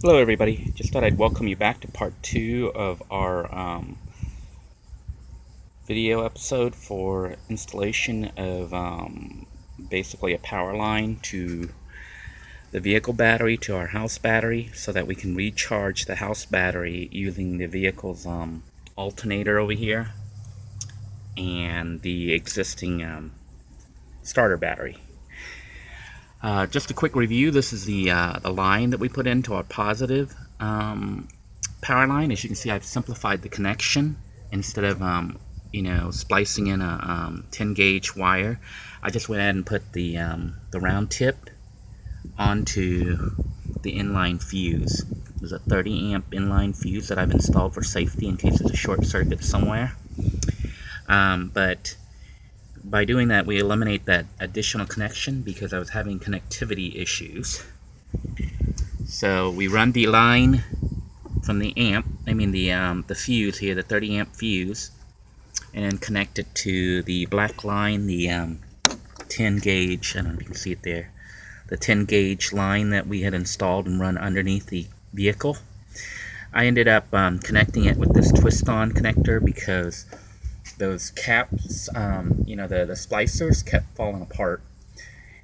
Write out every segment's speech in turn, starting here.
Hello everybody, just thought I'd welcome you back to part 2 of our video episode for installation of basically a power line to the vehicle battery to our house battery so that we can recharge the house battery using the vehicle's alternator over here and the existing starter battery. Just a quick review, this is the line that we put into our positive power line. As you can see, I've simplified the connection. Instead of splicing in a 10 gauge wire, I just went ahead and put the round tip onto the inline fuse. There's a 30 amp inline fuse that I've installed for safety in case there's a short circuit somewhere. But by doing that, we eliminate that additional connection because I was having connectivity issues. So we run the line from the the fuse here, the 30 amp fuse, and connect it to the black line, the 10 gauge, I don't know if you can see it there, the 10 gauge line that we had installed and run underneath the vehicle. I ended up connecting it with this twist-on connector because those caps, the splicers kept falling apart.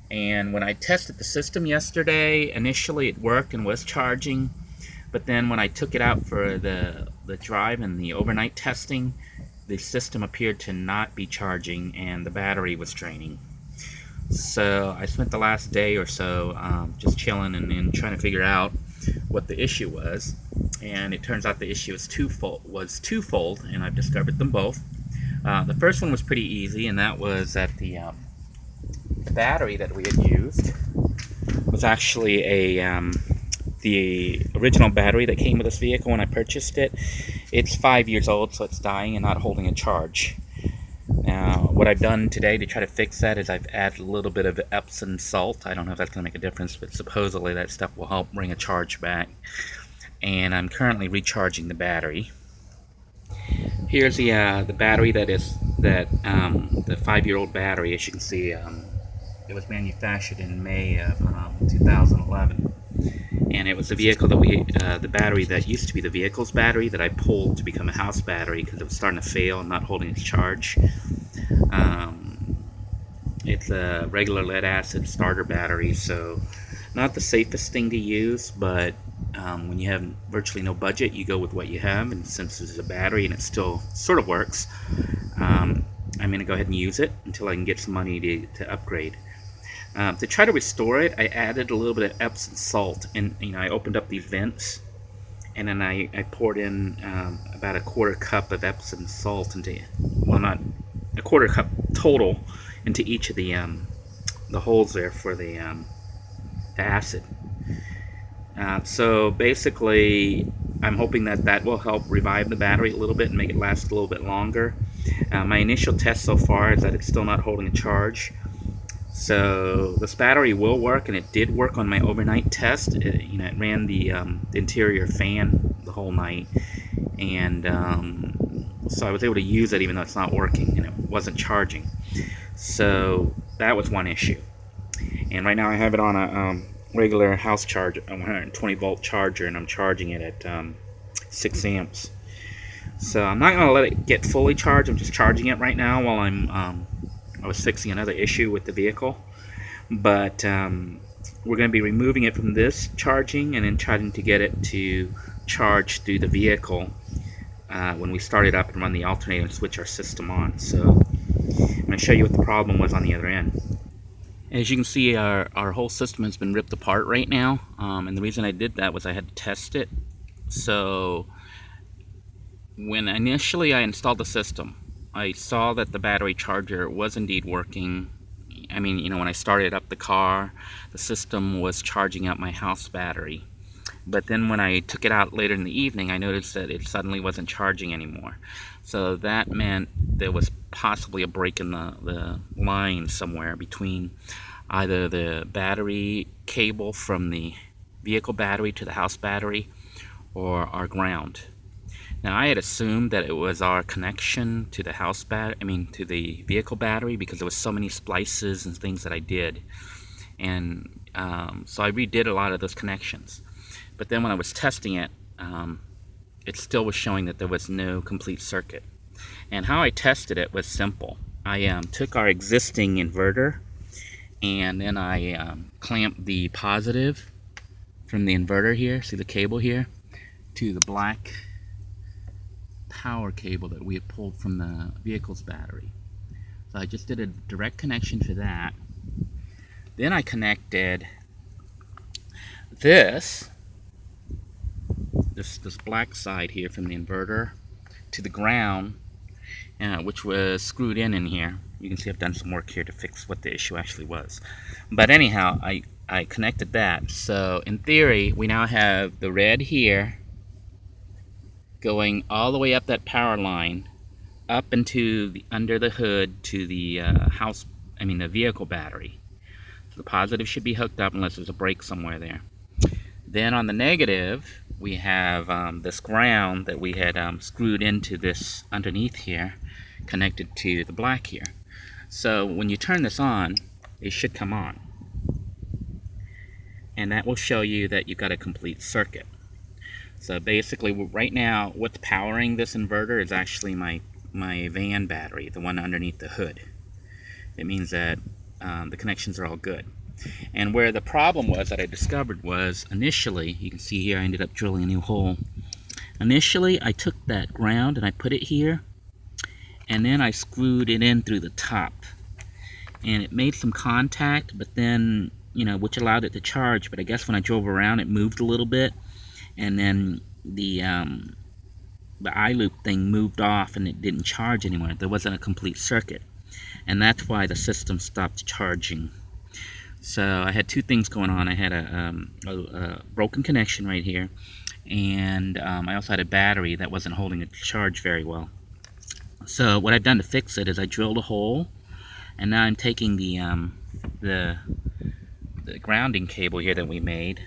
And when I tested the system yesterday, initially it worked and was charging, but then when I took it out for the drive and the overnight testing, the system appeared to not be charging and the battery was draining. So I spent the last day or so just chilling and trying to figure out what the issue was, and it turns out the issue is twofold, and I've discovered them both. The first one was pretty easy, and that was that the battery that we had used was actually the original battery that came with this vehicle when I purchased it. It's 5 years old, so it's dying and not holding a charge. Now, what I've done today to try to fix that is I've added a little bit of Epsom salt. I don't know if that's going to make a difference, but supposedly that stuff will help bring a charge back. And I'm currently recharging the battery. Here's the battery the 5-year-old battery. As you can see, it was manufactured in May of 2011, and it was the vehicle that the battery that used to be the vehicle's battery that I pulled to become a house battery because it was starting to fail and not holding its charge. It's a regular lead acid starter battery, so not the safest thing to use, but when you have virtually no budget, you go with what you have, and since this is a battery and it still sort of works, I'm going to go ahead and use it until I can get some money to upgrade. To try to restore it, I added a little bit of Epsom salt, and I opened up these vents, and then I poured in about a 1/4 cup of Epsom salt into, well, not a 1/4 cup total, into each of the holes there for the acid. So basically, I'm hoping that will help revive the battery a little bit and make it last a little bit longer. My initial test so far is that it's still not holding a charge. So this battery will work, and it did work on my overnight test. It ran the interior fan the whole night, and so I was able to use it even though it's not working and it wasn't charging. So that was one issue. And right now I have it on a regular house charger, a 120 volt charger, and I'm charging it at 6 amps. So I'm not going to let it get fully charged. I'm just charging it right now while I was fixing another issue with the vehicle. But we're going to be removing it from this charging and then trying to get it to charge through the vehicle when we start it up and run the alternator and switch our system on. So I'm going to show you what the problem was on the other end. As you can see, our whole system has been ripped apart right now, and the reason I did that was I had to test it. So when initially I installed the system, I saw that the battery charger was indeed working. When I started up the car, the system was charging up my house battery. But then when I took it out later in the evening, I noticed that it suddenly wasn't charging anymore. So that meant there was possibly a break in the line somewhere between either the battery cable from the vehicle battery to the house battery or our ground. Now, I had assumed that it was our connection to the to the vehicle battery, because there was so many splices and things that I did, and so I redid a lot of those connections. but then when I was testing it, it still was showing that there was no complete circuit. And how I tested it was simple. I took our existing inverter, and then I clamped the positive from the inverter here, see the cable here, to the black power cable that we had pulled from the vehicle's battery. So I just did a direct connection for that. Then I connected this black side here from the inverter to the ground, which was screwed in here. You can see I've done some work here to fix what the issue actually was. But anyhow, I connected that. So in theory, we now have the red here going all the way up that power line, up into under the hood to the the vehicle battery. So the positive should be hooked up unless there's a break somewhere there. Then on the negative, we have this ground that we had screwed into this underneath here, connected to the black here. So when you turn this on, it should come on. And that will show you that you've got a complete circuit. So basically, right now, what's powering this inverter is actually my van battery, the one underneath the hood. It means that the connections are all good. And where the problem was that I discovered was initially, you can see here I ended up drilling a new hole. Initially, I took that ground and I put it here, and then I screwed it in through the top. And it made some contact, but then, which allowed it to charge, but I guess when I drove around it moved a little bit, and then the eye loop thing moved off and it didn't charge anymore. There wasn't a complete circuit, and that's why the system stopped charging. So I had two things going on. I had a broken connection right here, and I also had a battery that wasn't holding it to charge very well. So what I've done to fix it is I drilled a hole, and now I'm taking the grounding cable here that we made,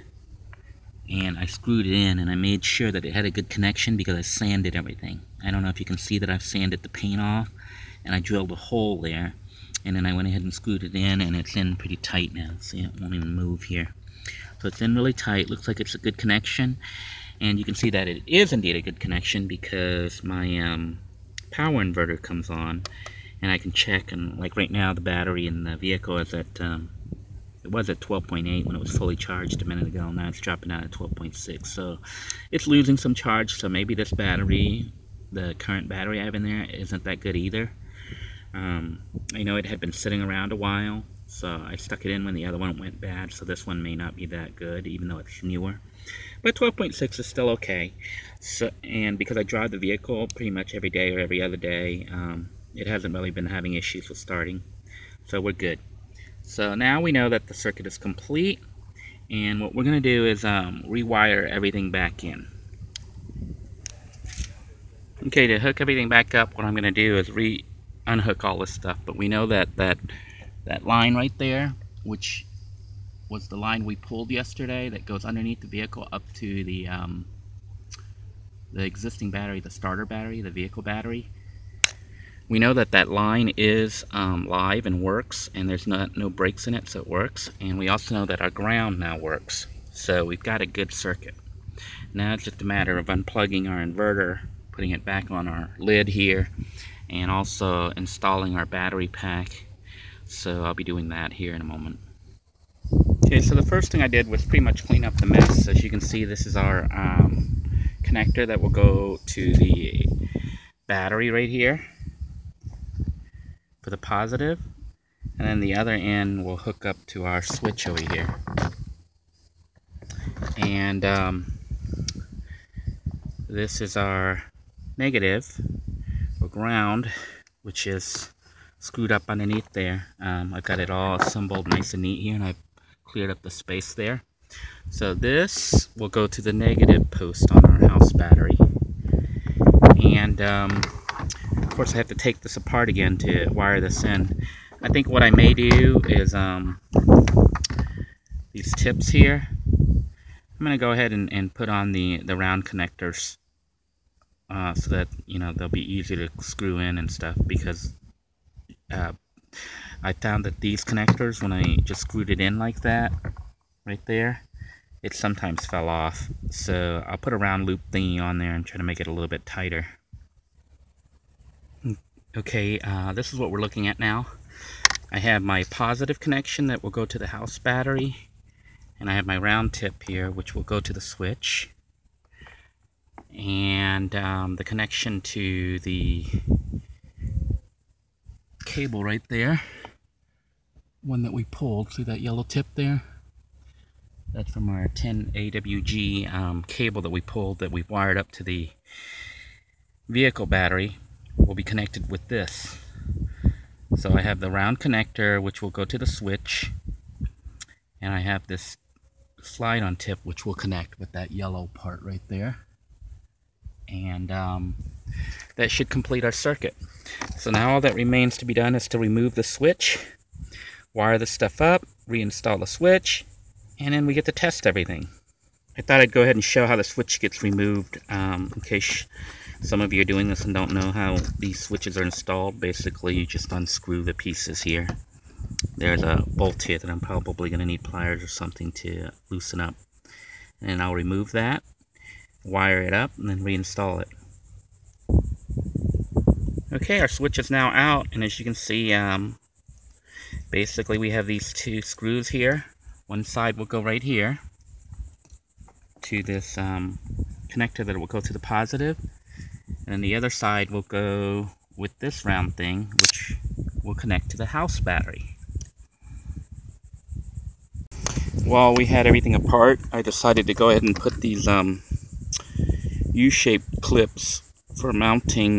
and I screwed it in, and I made sure that it had a good connection because I sanded everything. I don't know if you can see that I've sanded the paint off, and I drilled a hole there, and then I went ahead and screwed it in, and it's in pretty tight now. See, it won't even move here. So it's in really tight. Looks like it's a good connection, and you can see that it is indeed a good connection because my power inverter comes on, and I can check, and like right now the battery in the vehicle is at it was at 12.8 when it was fully charged a minute ago. Now it's dropping out at 12.6. So it's losing some charge. So maybe this battery, the current battery I have in there, isn't that good either. I know it had been sitting around a while, so I stuck it in when the other one went bad. So this one may not be that good, even though it's newer. But 12.6 is still okay. So, and because I drive the vehicle pretty much every day or every other day, it hasn't really been having issues with starting. So we're good. So now we know that the circuit is complete, and what we're going to do is rewire everything back in. Okay, to hook everything back up, what I'm going to do is unhook all this stuff. But we know that line right there, which was the line we pulled yesterday, that goes underneath the vehicle up to the existing battery, the starter battery, the vehicle battery. We know that line is live and works, and there's no breaks in it, so it works. And we also know that our ground now works, so we've got a good circuit. Now it's just a matter of unplugging our inverter, putting it back on our lid here, and also installing our battery pack. So I'll be doing that here in a moment. Okay, so the first thing I did was pretty much clean up the mess. As you can see, this is our connector that will go to the battery right here for the positive, and then the other end will hook up to our switch over here. And this is our negative, or ground, which is screwed up underneath there. I've got it all assembled nice and neat here, and I've cleared up the space there. So this will go to the negative post on our house battery. And of course I have to take this apart again to wire this in. I think what I may do is these tips here, I'm going to go ahead and put on the round connectors so that, they'll be easy to screw in and stuff, because I found that these connectors, when I just screwed it in like that, right there, it sometimes fell off. So I'll put a round loop thingy on there and try to make it a little bit tighter. Okay, this is what we're looking at now. I have my positive connection that will go to the house battery, and I have my round tip here which will go to the switch, and the connection to the cable right there, one that we pulled through that yellow tip there. That's from our 10 AWG cable that we pulled, that we've wired up to the vehicle battery, will be connected with this. So I have the round connector which will go to the switch, and I have this slide-on tip which will connect with that yellow part right there, and that should complete our circuit. So now all that remains to be done is to remove the switch, wire the stuff up, reinstall the switch, and then we get to test everything. I thought I'd go ahead and show how the switch gets removed, in case some of you are doing this and don't know how these switches are installed. Basically, you just unscrew the pieces here. There's a bolt here that I'm probably going to need pliers or something to loosen up. And I'll remove that, wire it up, and then reinstall it. Okay, our switch is now out, and as you can see, basically we have these two screws here. One side will go right here to this connector that will go to the positive, and the other side will go with this round thing which will connect to the house battery. While we had everything apart, I decided to go ahead and put these U-shaped clips for mounting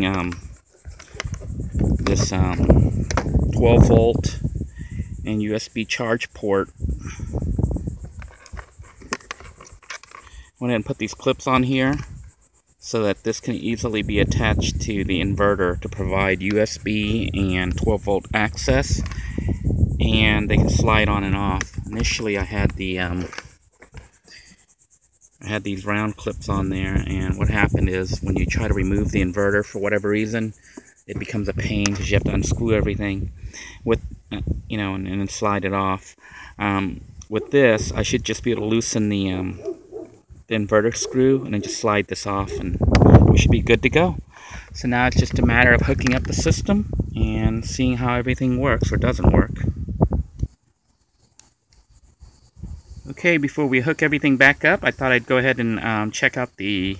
this 12 volt and USB charge port. Went ahead and put these clips on here so that this can easily be attached to the inverter to provide USB and 12 volt access, and they can slide on and off. Initially I had the these round clips on there, and what happened is when you try to remove the inverter for whatever reason, it becomes a pain because you have to unscrew everything with and then slide it off. With this, I should just be able to loosen the inverter screw and then just slide this off, and we should be good to go. So now it's just a matter of hooking up the system and seeing how everything works or doesn't work. Okay, before we hook everything back up, I thought I'd go ahead and check out the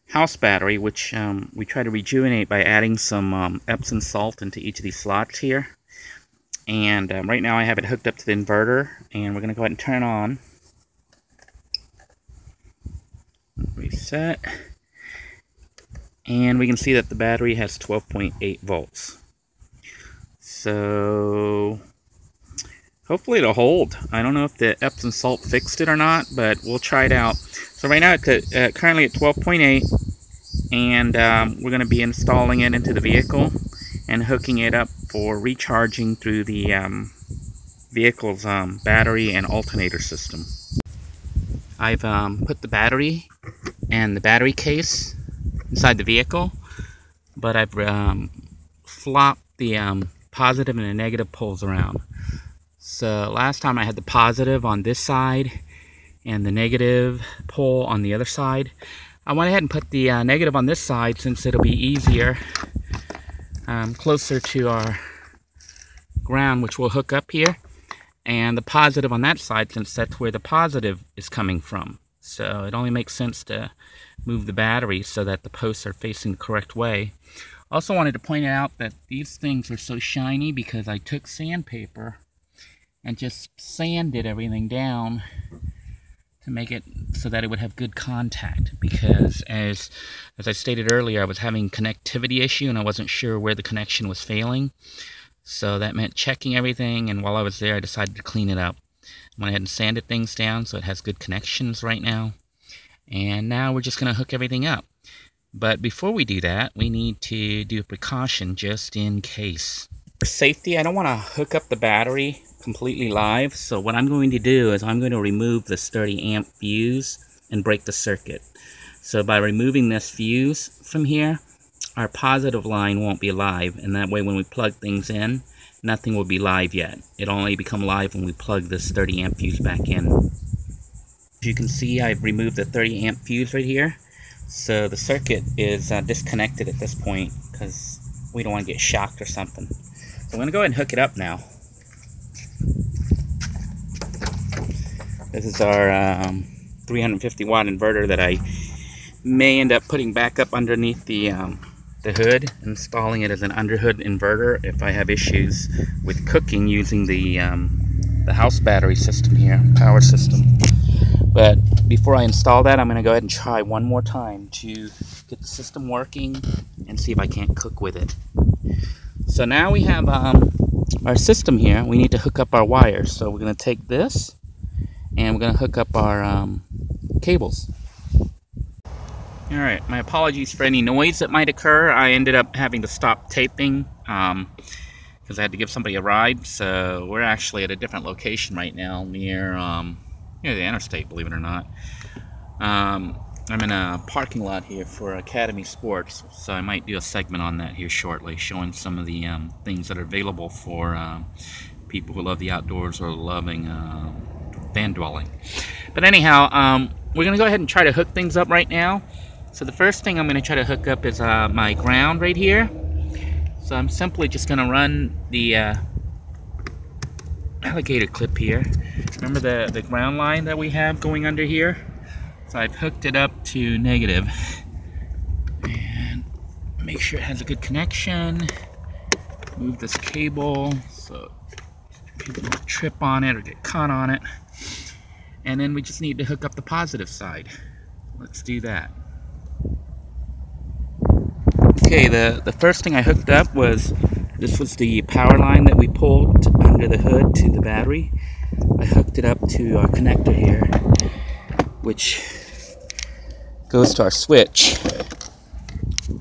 house battery, which we try to rejuvenate by adding some Epsom salt into each of these slots here. And right now I have it hooked up to the inverter, and we're going to go ahead and turn it on. Reset. And we can see that the battery has 12.8 volts. So hopefully it'll hold. I don't know if the Epsom salt fixed it or not, but we'll try it out. So right now it's currently at 12.8, and we're going to be installing it into the vehicle and hooking it up for recharging through the vehicle's battery and alternator system. I've put the battery and the battery case inside the vehicle, but I've flopped the positive and the negative poles around. So last time I had the positive on this side and the negative pole on the other side. I went ahead and put the negative on this side since it'll be easier, closer to our ground, which we'll hook up here, and the positive on that side since that's where the positive is coming from. So it only makes sense to move the battery so that the posts are facing the correct way. Also wanted to point out that these things are so shiny because I took sandpaper and just sanded everything down to make it so that it would have good contact, because as I stated earlier, I was having a connectivity issue and I wasn't sure where the connection was failing. So that meant checking everything, and while I was there I decided to clean it up. I went ahead and sanded things down so it has good connections right now. And now we're just going to hook everything up. But before we do that, we need to do a precaution just in case. For safety, I don't want to hook up the battery completely live, so what I'm going to do is I'm going to remove this 30 amp fuse and break the circuit. So by removing this fuse from here, our positive line won't be live, and that way when we plug things in, nothing will be live yet. It'll only become live when we plug this 30 amp fuse back in. As you can see, I've removed the 30 amp fuse right here. So the circuit is disconnected at this point because we don't want to get shocked or something. So I'm going to go ahead and hook it up now. This is our 350 watt inverter that I may end up putting back up underneath the hood, installing it as an underhood inverter if I have issues with cooking using the house battery system here, power system. But before I install that, I'm going to go ahead and try one more time to get the system working and see if I can't cook with it. So now we have our system here. We need to hook up our wires. So we're going to take this and we're going to hook up our cables. Alright, my apologies for any noise that might occur. I ended up having to stop taping because I had to give somebody a ride. So we're actually at a different location right now near the interstate, believe it or not. I'm in a parking lot here for Academy Sports, so I might do a segment on that here shortly, showing some of the things that are available for people who love the outdoors or loving van dwelling. But anyhow, we're going to go ahead and try to hook things up right now. So the first thing I'm going to try to hook up is my ground right here. So I'm simply just going to run the alligator clip here. Remember the ground line that we have going under here? So I've hooked it up to negative. And make sure it has a good connection. Move this cable so people don't trip on it or get caught on it. And then we just need to hook up the positive side. Let's do that. Okay, the first thing I hooked up was, this was the power line that we pulled under the hood to the battery. I hooked it up to our connector here, which goes to our switch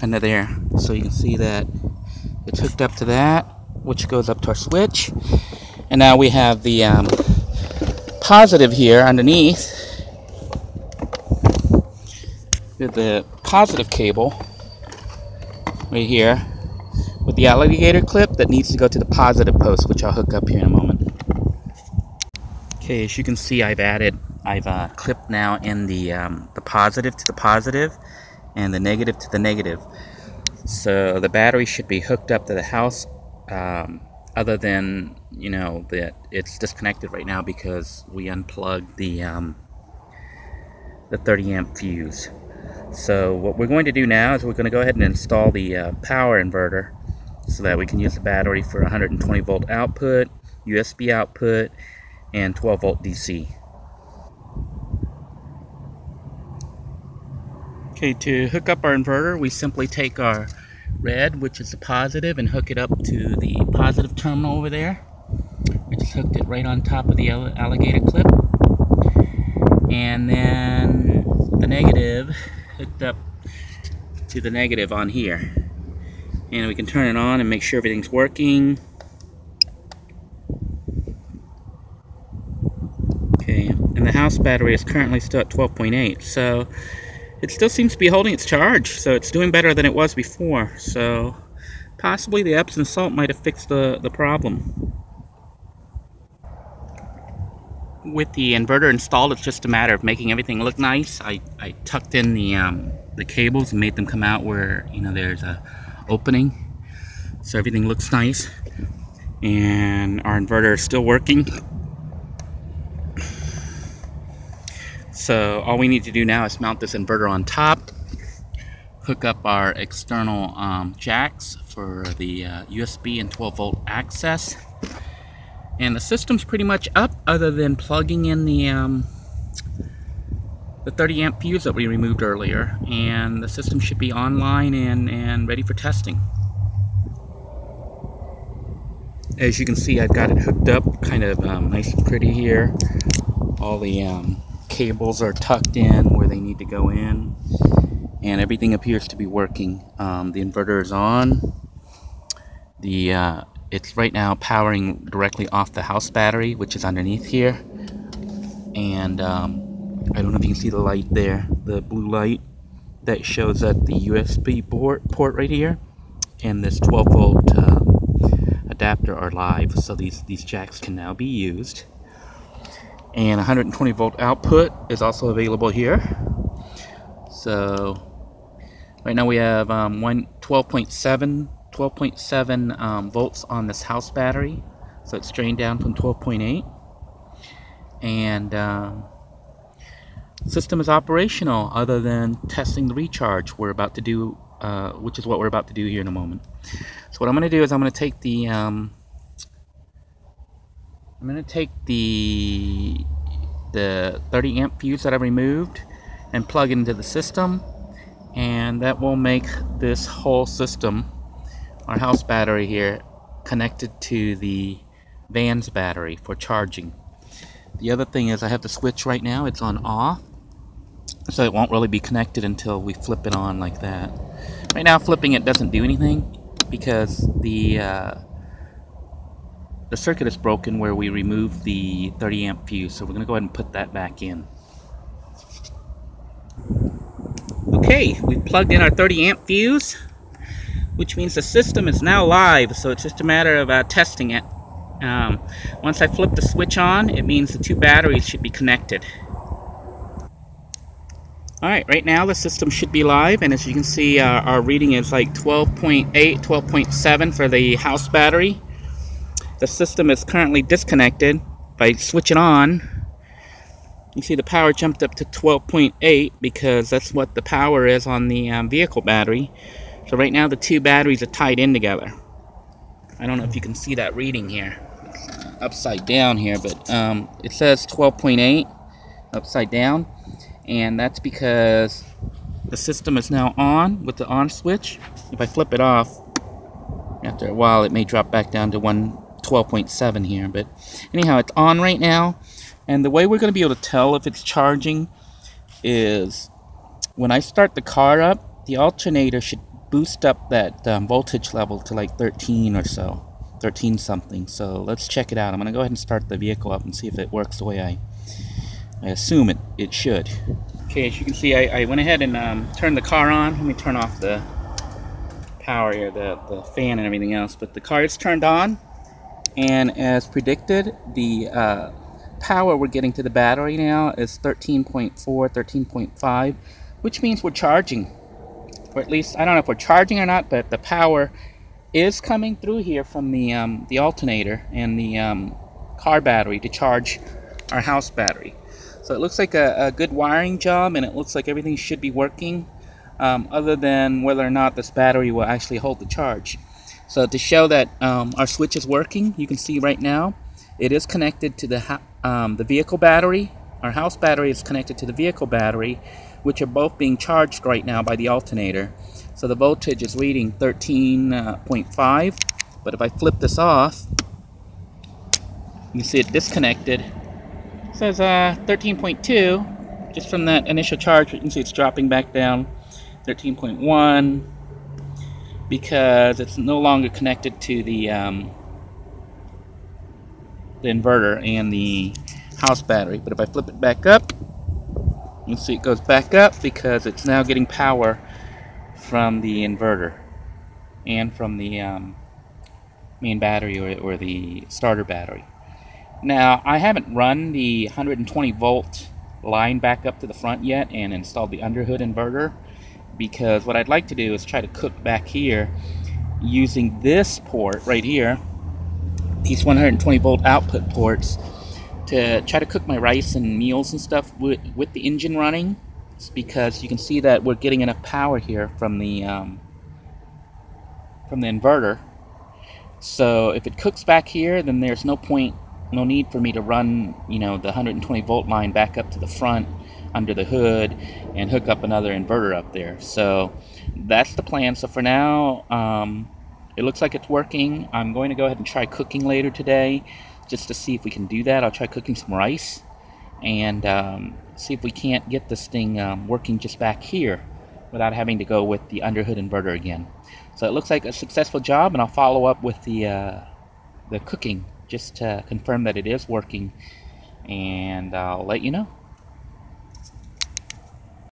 under there. So you can see that it's hooked up to that, which goes up to our switch. And now we have the positive here underneath with the positive cable right here with the alligator clip that needs to go to the positive post, which I'll hook up here in a moment. Okay, as you can see, I've clipped now in the positive to the positive and the negative to the negative. So the battery should be hooked up to the house, other than, you know, that it's disconnected right now because we unplugged the 30 amp fuse. So what we're going to do now is we're going to go ahead and install the power inverter so that we can use the battery for 120 volt output, USB output, and 12 volt DC. Okay, to hook up our inverter, we simply take our red, which is the positive, and hook it up to the positive terminal over there. I just hooked it right on top of the alligator clip. And then the negative hooked up to the negative on here. And we can turn it on and make sure everything's working. Okay, and the house battery is currently still at 12.8, so it still seems to be holding its charge, so it's doing better than it was before. So possibly the Epsom salt might have fixed the problem. With the inverter installed, it's just a matter of making everything look nice. I tucked in the cables and made them come out where, you know, there's a opening, so everything looks nice. And our inverter is still working. So all we need to do now is mount this inverter on top, hook up our external jacks for the USB and 12 volt access, and the system's pretty much up, other than plugging in the 30 amp fuse that we removed earlier, and the system should be online and ready for testing. As you can see, I've got it hooked up kind of nice and pretty here. All the cables are tucked in where they need to go in, and everything appears to be working. The inverter is on. It's right now powering directly off the house battery, which is underneath here. And I don't know if you can see the light there, the blue light that shows that the USB port right here and this 12 volt adapter are live, so these jacks can now be used. and 120 volt output is also available here. So right now we have 12.7 volts on this house battery, so it's drained down from 12.8, and system is operational other than testing the recharge we're about to do, which is what we're about to do here in a moment. So what I'm going to do is I'm going to take the 30 amp fuse that I removed and plug it into the system, and that will make this whole system, our house battery here, connected to the van's battery for charging. The other thing is I have the switch right now, it's on off, so it won't really be connected until we flip it on like that. Right now flipping it doesn't do anything because the circuit is broken where we removed the 30 amp fuse, so we're going to go ahead and put that back in. Okay, we've plugged in our 30 amp fuse, which means the system is now live, so it's just a matter of testing it. Once I flip the switch on, it means the two batteries should be connected. Alright, right now the system should be live, and as you can see, our reading is like 12.8, 12.7 for the house battery. The system is currently disconnected. If I switch it on, you see the power jumped up to 12.8 because that's what the power is on the vehicle battery. So right now the two batteries are tied in together. I don't know if you can see that reading here. It's upside down here, but it says 12.8 upside down, and that's because the system is now on with the on switch. If I flip it off, after a while it may drop back down to 12.7 here, but anyhow, it's on right now. And the way we're going to be able to tell if it's charging is when I start the car up, the alternator should boost up that voltage level to like 13 or so, 13 something. So let's check it out. I'm going to go ahead and start the vehicle up and see if it works the way I assume it should. Okay, as you can see, I went ahead and turned the car on. Let me turn off the power here, the fan and everything else, but the car is turned on. And as predicted, the power we're getting to the battery now is 13.4, 13.5, which means we're charging. Or at least, I don't know if we're charging or not, but the power is coming through here from the alternator and the car battery to charge our house battery. So it looks like a good wiring job, and it looks like everything should be working, other than whether or not this battery will actually hold the charge. So to show that our switch is working, you can see right now it is connected to the vehicle battery. Our house battery is connected to the vehicle battery, which are both being charged right now by the alternator. So the voltage is reading 13.5, but if I flip this off, you can see it disconnected. It says 13.2, just from that initial charge. You can see it's dropping back down 13.1. because it's no longer connected to the inverter and the house battery. But if I flip it back up, you can see it goes back up because it's now getting power from the inverter and from the main battery or the starter battery. Now, I haven't run the 120 volt line back up to the front yet and installed the underhood inverter, because what I'd like to do is try to cook back here using this port right here, these 120 volt output ports, to try to cook my rice and meals and stuff with the engine running. It's because you can see that we're getting enough power here from the inverter. So if it cooks back here, then there's no need for me to run, the 120 volt line back up to the front under the hood and hook up another inverter up there. So that's the plan. So for now, it looks like it's working. I'm going to go ahead and try cooking later today just to see if we can do that. I'll try cooking some rice and see if we can't get this thing working just back here without having to go with the underhood inverter again. So it looks like a successful job, and I'll follow up with the cooking just to confirm that it is working, and I'll let you know.